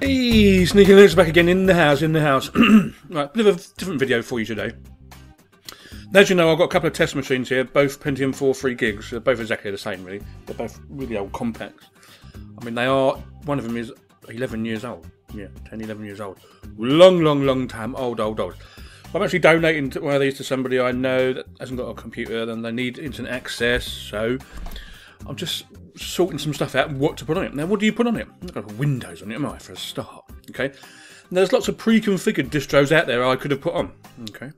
Hey, sneekylinux back again in the house, Right, bit of a different video for you today. As you know, I've got a couple of test machines here, both Pentium 4 3 gigs. They're both exactly the same, really. They're both really old compacts. I mean, they are, one of them is 11 years old. Yeah, 10, 11 years old. Long time, old. I'm actually donating one of these to somebody I know that hasn't got a computer and they need internet access, so I'm just sorting some stuff out, what to put on it. Now, what do you put on it? I've got Windows on it, am I, for a start? Okay. And there's lots of pre-configured distros out there I could have put on. Okay.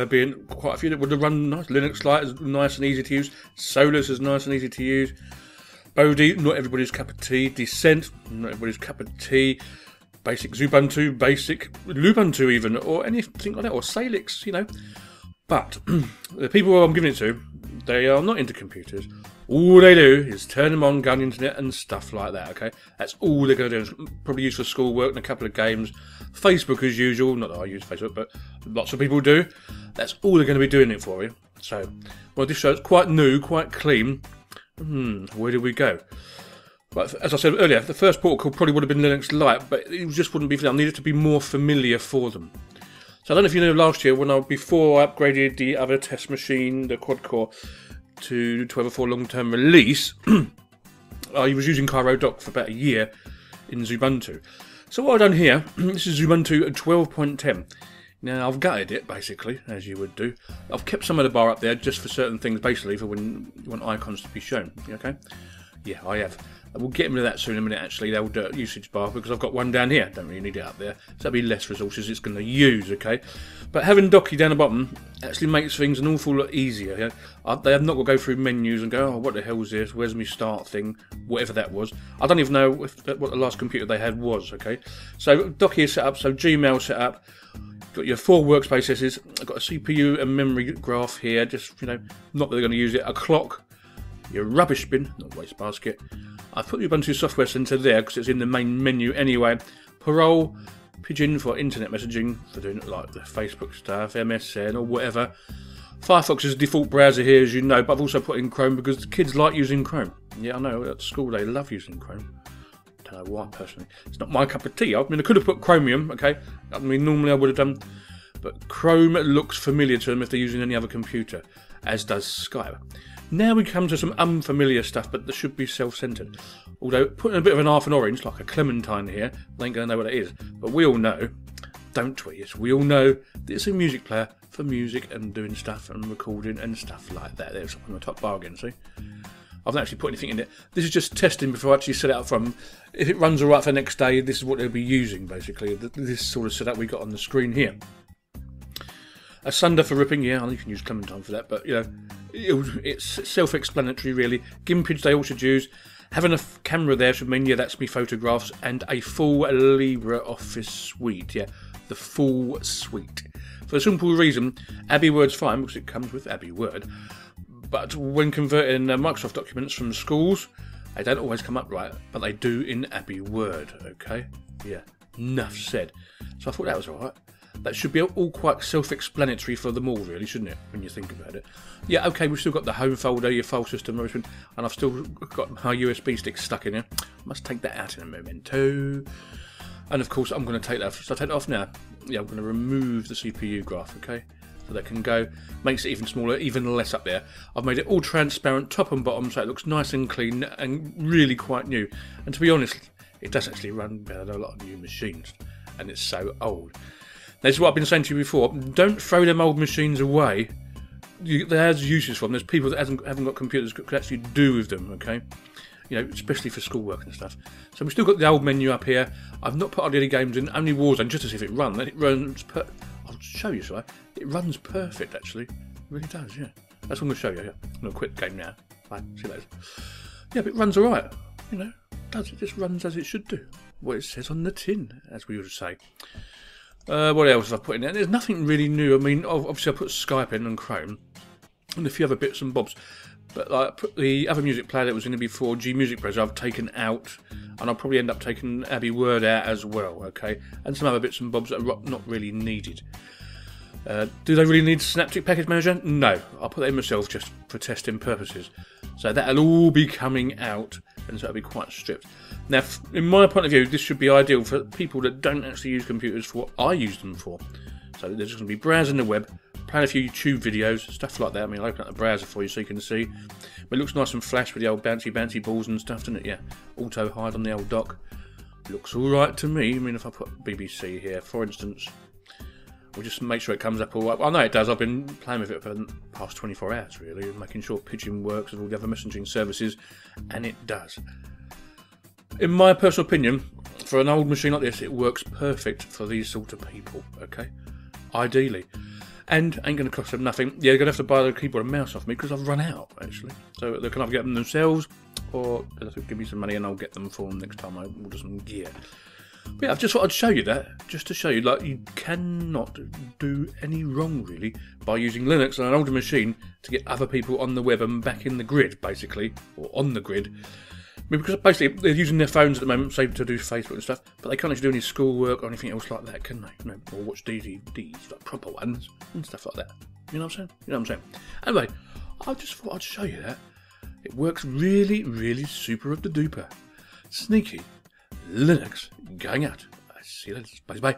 Being quite a few that would have run nice. Linux Lite is nice and easy to use. Solus is nice and easy to use. Bodhi, not everybody's cup of tea. Descent, not everybody's cup of tea. Basic Xubuntu, basic Lubuntu even, or anything like that, or Salix, you know. But the people who I'm giving it to, they are not into computers. All they do is turn them on, go on the internet and stuff like that, okay? That's all they're going to do. It's probably used for schoolwork and a couple of games. Facebook as usual. Not that I use Facebook, but lots of people do. That's all they're going to be doing it for you. So, well, this show's quite new, quite clean. Where do we go? But as I said earlier, the first port call probably would have been Linux Lite, but it just wouldn't be for them. I needed to be more familiar for them. So I don't know if you know, last year, before I upgraded the other test machine, the quad core, to 12.04 long-term release, I was using Cairo Dock for about a year in Xubuntu. So what I've done here, this is Xubuntu 12.10. Now I've gutted it, basically, as you would do. I've kept some of the bar up there just for certain things, basically for when you want icons to be shown. Okay? Yeah, I have. We'll get rid of that soon in a minute, actually, the old usage bar, because I've got one down here. Don't really need it up there. So that'll be less resources it's going to use, okay? But having Docky down the bottom actually makes things an awful lot easier. Yeah? They have not got to go through menus and go, oh, what the hell is this? Where's my start thing? Whatever that was. I don't even know what the last computer they had was, okay? So Docky is set up, so Gmail set up. Got your 4 workspaces. I've got a CPU and memory graph here, just, you know, not that they're going to use it. A clock. Your rubbish bin, not wastebasket. I've put the Ubuntu Software Center there because it's in the main menu anyway. Parole, Pigeon for internet messaging, for doing like the Facebook stuff, MSN or whatever. Firefox is the default browser here, as you know, but I've also put in Chrome because the kids like using Chrome. Yeah, I know, at school they love using Chrome. Don't know why, personally. It's not my cup of tea. I mean, I could have put Chromium, okay? I mean, normally I would have done, but Chrome looks familiar to them if they're using any other computer, as does Skype. Now we come to some unfamiliar stuff, but that should be self-centered. Although, putting a bit of an half an orange, like a clementine here, they ain't going to know what it is. But we all know, don't tweet us, we all know that it's a music player for music and doing stuff and recording and stuff like that. There's on the top bar again, see? I've not actually put anything in it. This is just testing before I actually set it up from. If it runs alright for the next day, this is what they'll be using, basically. This sort of setup we got on the screen here. A Sunder for ripping, yeah, you can use Clementine for that, but, you know, it's self-explanatory, really. Gimpage they all should use. Having a camera there should mean, yeah, that's me photographs, and a full LibreOffice suite, yeah, the full suite. For a simple reason, Abbey Word's fine, because it comes with Abbey Word, but when converting Microsoft documents from schools, they don't always come up right, but they do in Abbey Word, okay? Yeah, enough said. So I thought that was alright. That should be all quite self-explanatory for them all, really, shouldn't it, when you think about it? Yeah, okay, we've still got the home folder, your file system, everything, and I've still got my USB stick stuck in here. I must take that out in a moment, too. And, of course, I'm going to take that off. So I take that off now. Yeah, I'm going to remove the CPU graph, okay? So that can go, makes it even smaller, even less up there. I've made it all transparent, top and bottom, so it looks nice and clean and really quite new. And to be honest, it does actually run better than a lot of new machines, and it's so old. This is what I've been saying to you before. Don't throw them old machines away. There's uses for them. There's people that haven't got computers that could actually do with them, okay? You know, especially for schoolwork and stuff. So we've still got the old menu up here. I've not put any games in, only Warzone, just to see if it runs. And it runs I'll show you, shall I? It runs perfect, actually. It really does, yeah. That's what I'm going to show you, yeah. I'm going to quit the game now. Bye, see you later. Yeah, but it runs alright. You know, it does. It just runs as it should do. What it says on the tin, as we would say. What else have I put in there? There's nothing really new. I mean, obviously I put Skype in and Chrome and a few other bits and bobs. But I put the other music player that was in there before, G Music Player, I've taken out, and I'll probably end up taking Abbey Word out as well, okay? And some other bits and bobs that are not really needed. Do they really need Synaptic Package Manager? No, I'll put that in myself just for testing purposes. So that'll all be coming out and so it'll be quite stripped. Now, in my point of view, this should be ideal for people that don't actually use computers for what I use them for. So they're just going to be browsing the web, playing a few YouTube videos, stuff like that. I mean, I'll open up the browser for you so you can see. But it looks nice and flash with the old bouncy balls and stuff, doesn't it? Yeah, auto hide on the old dock. Looks alright to me. I mean, if I put BBC here, for instance, we'll just make sure it comes up all right. I know it does. I've been playing with it for the past 24 hours, really, and making sure Pentium works with all the other messaging services, and it does. In my personal opinion, for an old machine like this, it works perfect for these sort of people, okay? Ideally. And ain't going to cost them nothing. Yeah, they're going to have to buy the keyboard and mouse off me because I've run out, actually. So they can either get them themselves, or they'll have to give me some money and I'll get them for them next time I order some gear. But yeah, I just thought I'd show you that, just to show you, like, you cannot do any wrong, really, by using Linux on an older machine to get other people on the web and back in the grid, basically, or on the grid. I mean, because basically they're using their phones at the moment, say, to do Facebook and stuff, but they can't actually do any schoolwork or anything else like that, can they? You know, or watch DVDs, like proper ones, and stuff like that. You know what I'm saying? You know what I'm saying? Anyway, I just thought I'd show you that. It works really, really super of the duper. Sneaky Linux going out. See you later. Bye bye.